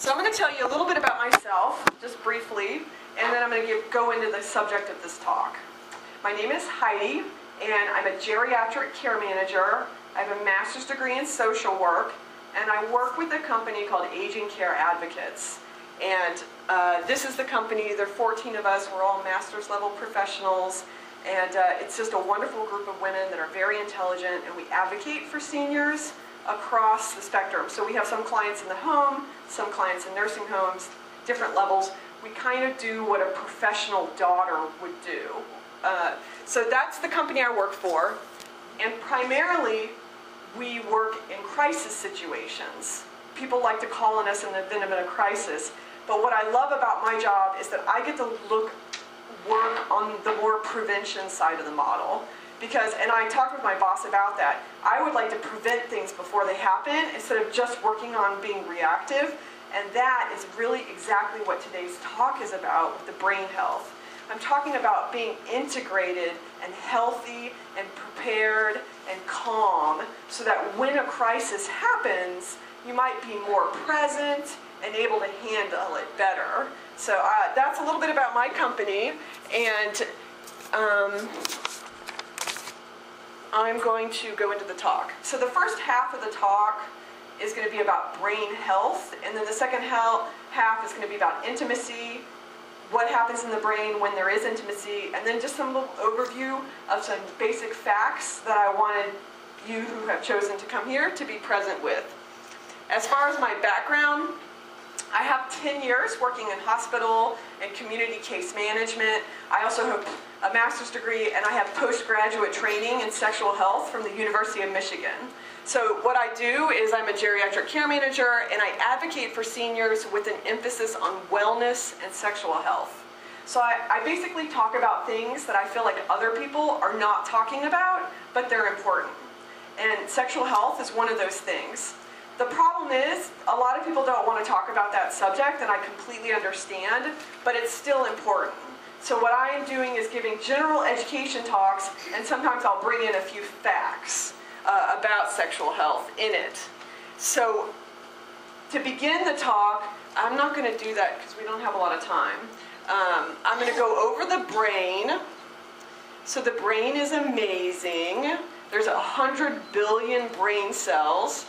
So I'm going to tell you a little bit about myself, just briefly, and then I'm going to go into the subject of this talk. My name is Heidi, and I'm a geriatric care manager. I have a master's degree in social work, and I work with a company called Aging Care Advocates. And this is the company. There are 14 of us. We're all master's level professionals, and it's just a wonderful group of women that are very intelligent, and we advocate for seniors across the spectrum. So we have some clients in the home, some clients in nursing homes, different levels. We kind of do what a professional daughter would do. So that's the company I work for, and primarily we work in crisis situations. People like to call on us in the event of a crisis, but what I love about my job is that I get to work on the more prevention side of the model. Because, and I talked with my boss about that, I would like to prevent things before they happen instead of just working on being reactive, and that is really exactly what today's talk is about with the brain health. I'm talking about being integrated and healthy and prepared and calm so that when a crisis happens, you might be more present and able to handle it better. So that's a little bit about my company, and I'm going to go into the talk. So the first half of the talk is going to be about brain health, and then the second half is going to be about intimacy, what happens in the brain when there is intimacy, and then just some little overview of some basic facts that I wanted you who have chosen to come here to be present with. As far as my background, I have 10 years working in hospital and community case management. I also have a master's degree, and I have postgraduate training in sexual health from the University of Michigan. So what I do is I'm a geriatric care manager, and I advocate for seniors with an emphasis on wellness and sexual health. So I basically talk about things that I feel like other people are not talking about, but they're important. And sexual health is one of those things. The problem is, a lot of people don't want to talk about that subject, and I completely understand, but it's still important. So what I am doing is giving general education talks, and sometimes I'll bring in a few facts about sexual health in it. So to begin the talk, I'm not going to do that because we don't have a lot of time. I'm going to go over the brain. So the brain is amazing. There's 100 billion brain cells.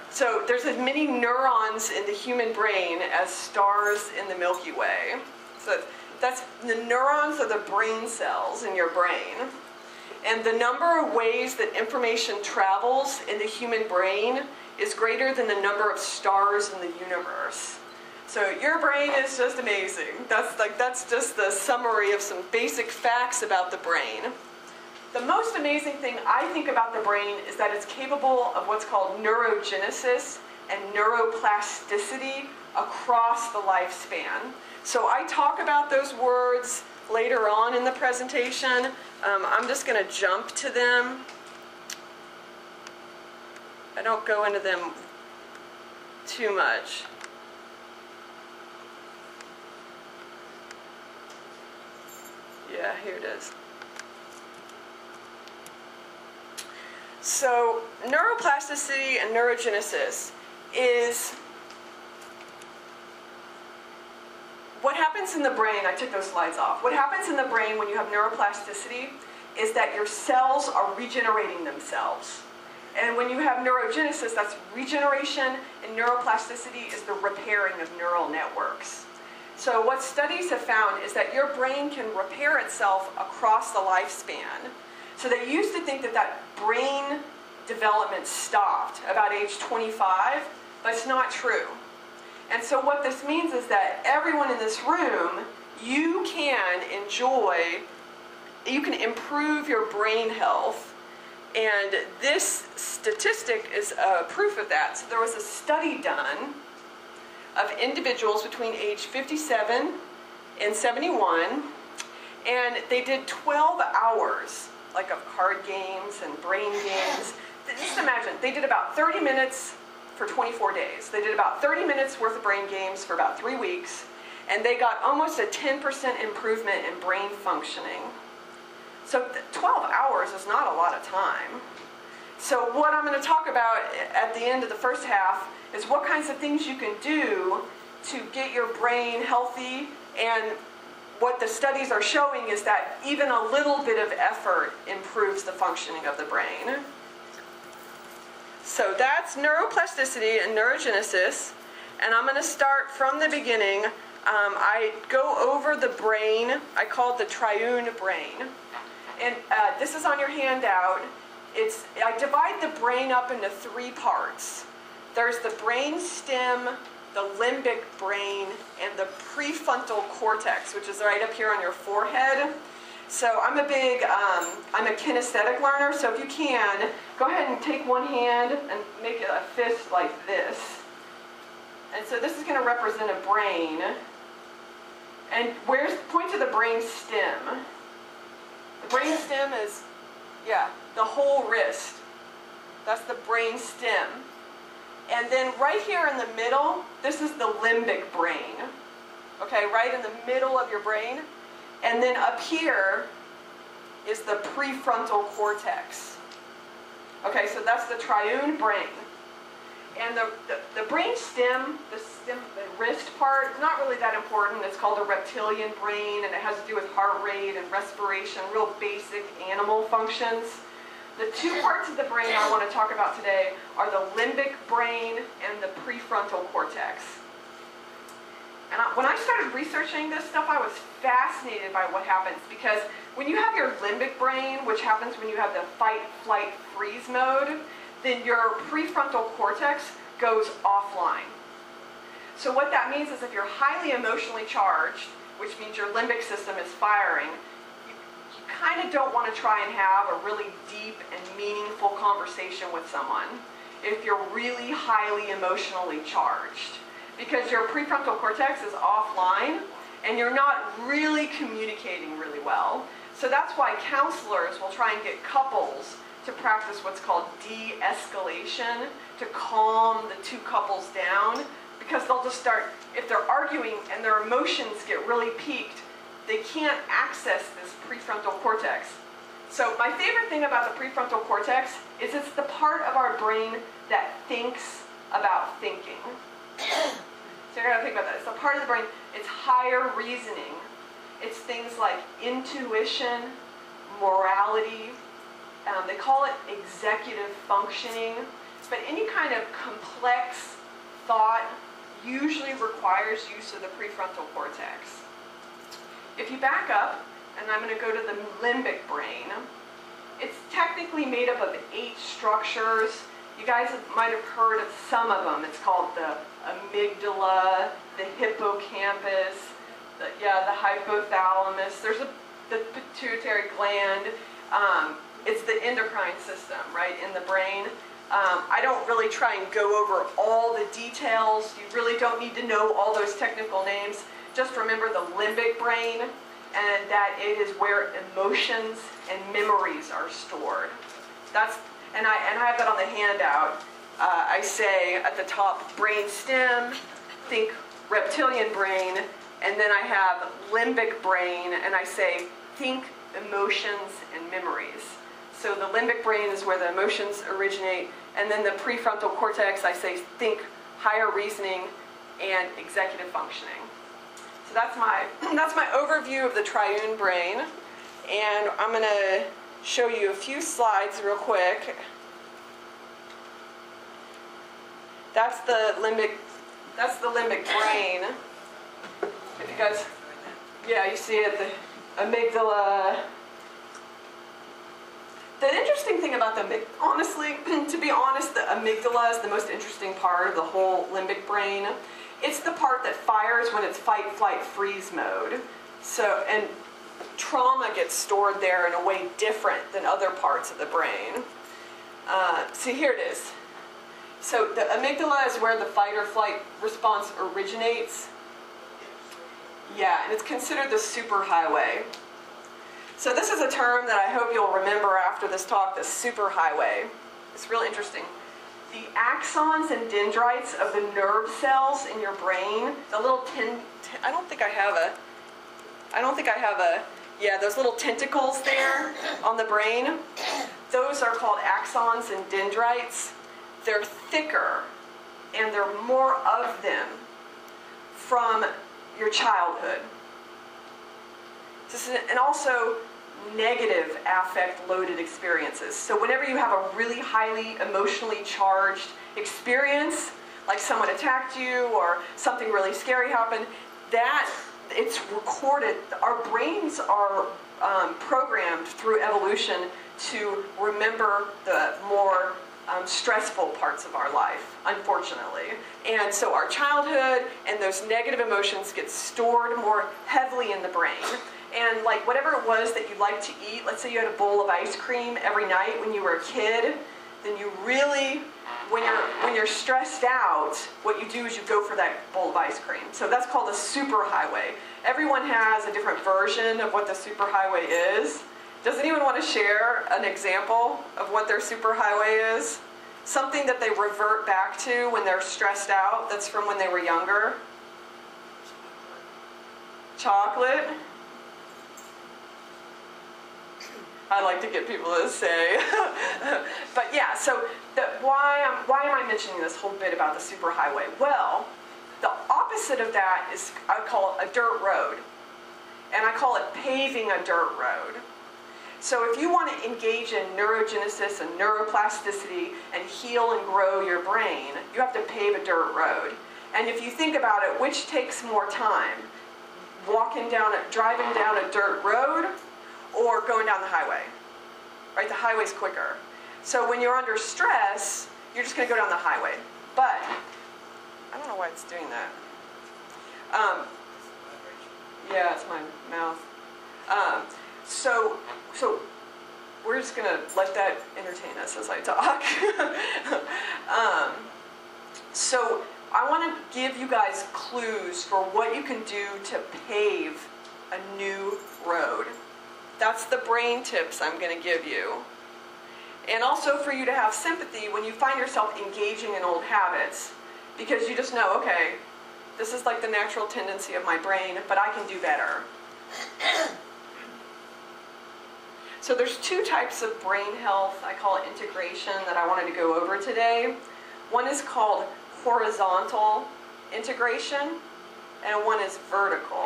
So there's as many neurons in the human brain as stars in the Milky Way. So that's the neurons are the brain cells in your brain. And the number of ways that information travels in the human brain is greater than the number of stars in the universe. So your brain is just amazing. That's just the summary of some basic facts about the brain. The most amazing thing I think about the brain is that it's capable of what's called neurogenesis and neuroplasticity across the lifespan. So I talk about those words later on in the presentation. I'm just going to jump to them. I don't go into them too much. Yeah, here it is. So neuroplasticity and neurogenesis is what happens in the brain. I took those slides off. What happens in the brain when you have neuroplasticity is that your cells are regenerating themselves. And when you have neurogenesis, that's regeneration, and neuroplasticity is the repairing of neural networks. So what studies have found is that your brain can repair itself across the lifespan. So they used to think that that brain development stopped about age 25, but it's not true. And so what this means is that everyone in this room, you can improve your brain health. And this statistic is proof of that. So there was a study done of individuals between age 57 and 71, and they did 12 hours like of card games and brain games. Just imagine, they did about 30 minutes for 24 days. They did about 30 minutes worth of brain games for about 3 weeks, and they got almost a 10% improvement in brain functioning. So 12 hours is not a lot of time. So what I'm going to talk about at the end of the first half is what kinds of things you can do to get your brain healthy, and what the studies are showing is that even a little bit of effort improves the functioning of the brain. So that's neuroplasticity and neurogenesis, and I'm going to start from the beginning. I go over the brain. I call it the triune brain, and this is on your handout. I divide the brain up into 3 parts. There's the brain stem, the limbic brain, and the prefrontal cortex, which is right up here on your forehead. So I'm a kinesthetic learner, so if you can, go ahead and take one hand and make it a fist like this. And so this is going to represent a brain. And point to the brain stem. The brain stem is, the whole wrist. That's the brain stem. And then right here in the middle, this is the limbic brain. Okay, right in the middle of your brain. And then up here is the prefrontal cortex. Okay, so that's the triune brain. And the brain stem, the wrist part, is not really that important. It's called a reptilian brain, and it has to do with heart rate and respiration, real basic animal functions. The 2 parts of the brain I want to talk about today are the limbic brain and the prefrontal cortex. And when I started researching this stuff, I was fascinated by what happens, because when you have your limbic brain, which happens when you have the fight, flight, freeze mode, then your prefrontal cortex goes offline. So what that means is if you're highly emotionally charged, which means your limbic system is firing, you kind of don't want to try and have a really deep and meaningful conversation with someone if you're really highly emotionally charged, because your prefrontal cortex is offline and you're not really communicating really well. So that's why counselors will try and get couples to practice what's called de-escalation, to calm the 2 couples down, because they'll just start, if they're arguing and their emotions get really peaked, they can't access this prefrontal cortex. So my favorite thing about the prefrontal cortex is it's the part of our brain that thinks about thinking. So you're going to think about that. It's the part of the brain, it's higher reasoning. It's things like intuition, morality. They call it executive functioning. But any kind of complex thought usually requires use of the prefrontal cortex. If you back up, and I'm going to go to the limbic brain, it's technically made up of 8 structures. You guys might have heard of some of them. It's called the amygdala, the hippocampus, the hypothalamus. There's the pituitary gland. It's the endocrine system, right, in the brain. I don't really try and go over all the details. You really don't need to know all those technical names. Just remember the limbic brain, and that it is where emotions and memories are stored. And I have that on the handout. I say at the top, brain stem, think reptilian brain, and then I have limbic brain, and I say, think emotions and memories. So the limbic brain is where the emotions originate, and then the prefrontal cortex, I say, think higher reasoning and executive functioning. So that's my overview of the triune brain, and I'm going to show you a few slides real quick. That's the limbic brain. If you guys, you see it, the amygdala. The interesting thing about honestly, to be honest, the amygdala is the most interesting part of the whole limbic brain. It's the part that fires when it's fight, flight, freeze mode. So, and trauma gets stored there in a way different than other parts of the brain. See, here it is. So the amygdala is where the fight or flight response originates. Yeah, and it's considered the superhighway. So this is a term that I hope you'll remember after this talk, the superhighway. It's real interesting. The axons and dendrites of the nerve cells in your brain, the little those little tentacles there on the brain, those are called axons and dendrites. They're thicker, and there are more of them from your childhood. And also negative affect-loaded experiences. So whenever you have a really highly emotionally charged experience, like someone attacked you or something really scary happened, that it's recorded. Our brains are programmed through evolution to remember the more stressful parts of our life, unfortunately. And so our childhood and those negative emotions get stored more heavily in the brain. And like whatever it was that you liked to eat, let's say you had a bowl of ice cream every night when you were a kid, then you really, when you're stressed out, what you do is you go for that bowl of ice cream. So that's called a superhighway. Everyone has a different version of what the superhighway is. Does anyone want to share an example of what their superhighway is? Something that they revert back to when they're stressed out that's from when they were younger? Chocolate? I like to get people to say. But yeah, so why am I mentioning this whole bit about the superhighway? Well, the opposite of that is, I call it a dirt road. And I call it paving a dirt road. So if you want to engage in neurogenesis and neuroplasticity and heal and grow your brain, you have to pave a dirt road. And if you think about it, which takes more time? Driving down a dirt road or going down the highway? Right, the highway's quicker. So when you're under stress, you're just going to go down the highway. But, I don't know why it's doing that. Yeah, it's my mouth. So we're just going to let that entertain us as I talk. So I want to give you guys clues for what you can do to pave a new road. That's the brain tips I'm going to give you. And also for you to have sympathy when you find yourself engaging in old habits, because you just know, okay, this is like the natural tendency of my brain, but I can do better. So there's two types of brain health, I call it integration, that I wanted to go over today. One is called horizontal integration, and one is vertical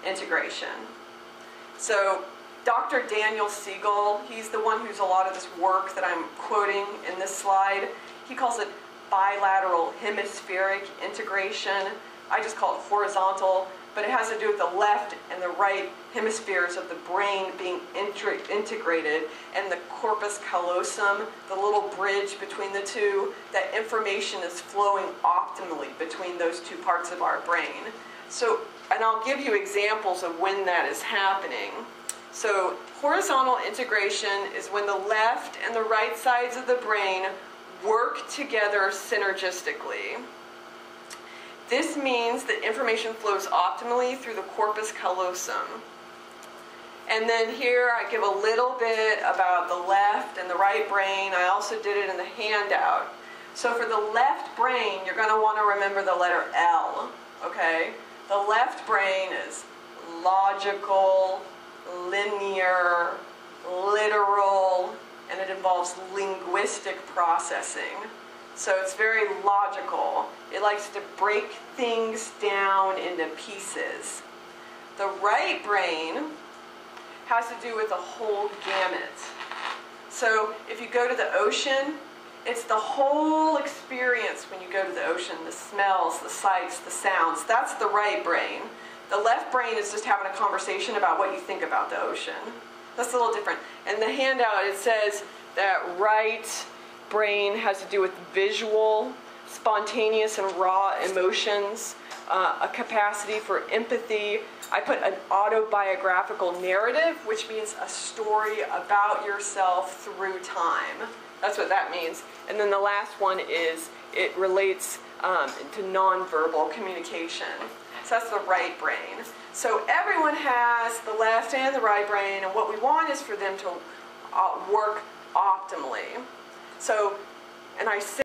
integration. So Dr. Daniel Siegel, he's the one who's a lot of this work that I'm quoting in this slide. He calls it bilateral hemispheric integration. I just call it horizontal, but it has to do with the left and the right hemispheres of the brain being integrated, and the corpus callosum, the little bridge between the two, that information is flowing optimally between those two parts of our brain. So, and I'll give you examples of when that is happening. So horizontal integration is when the left and the right sides of the brain work together synergistically. This means that information flows optimally through the corpus callosum. And then here I give a little bit about the left and the right brain. I also did it in the handout. So for the left brain, you're going to want to remember the letter L, okay? The left brain is logical, linear, literal, and it involves linguistic processing. So it's very logical. It likes to break things down into pieces. The right brain has to do with the whole gamut. So if you go to the ocean, it's the whole experience when you go to the ocean, the smells, the sights, the sounds. That's the right brain. The left brain is just having a conversation about what you think about the ocean. That's a little different. In the handout, it says that right brain has to do with visual, spontaneous and raw emotions, a capacity for empathy. I put an autobiographical narrative, which means a story about yourself through time. That's what that means. And then the last one is it relates to nonverbal communication. So that's the right brain. So everyone has the left and the right brain, and what we want is for them to work optimally. So, and I say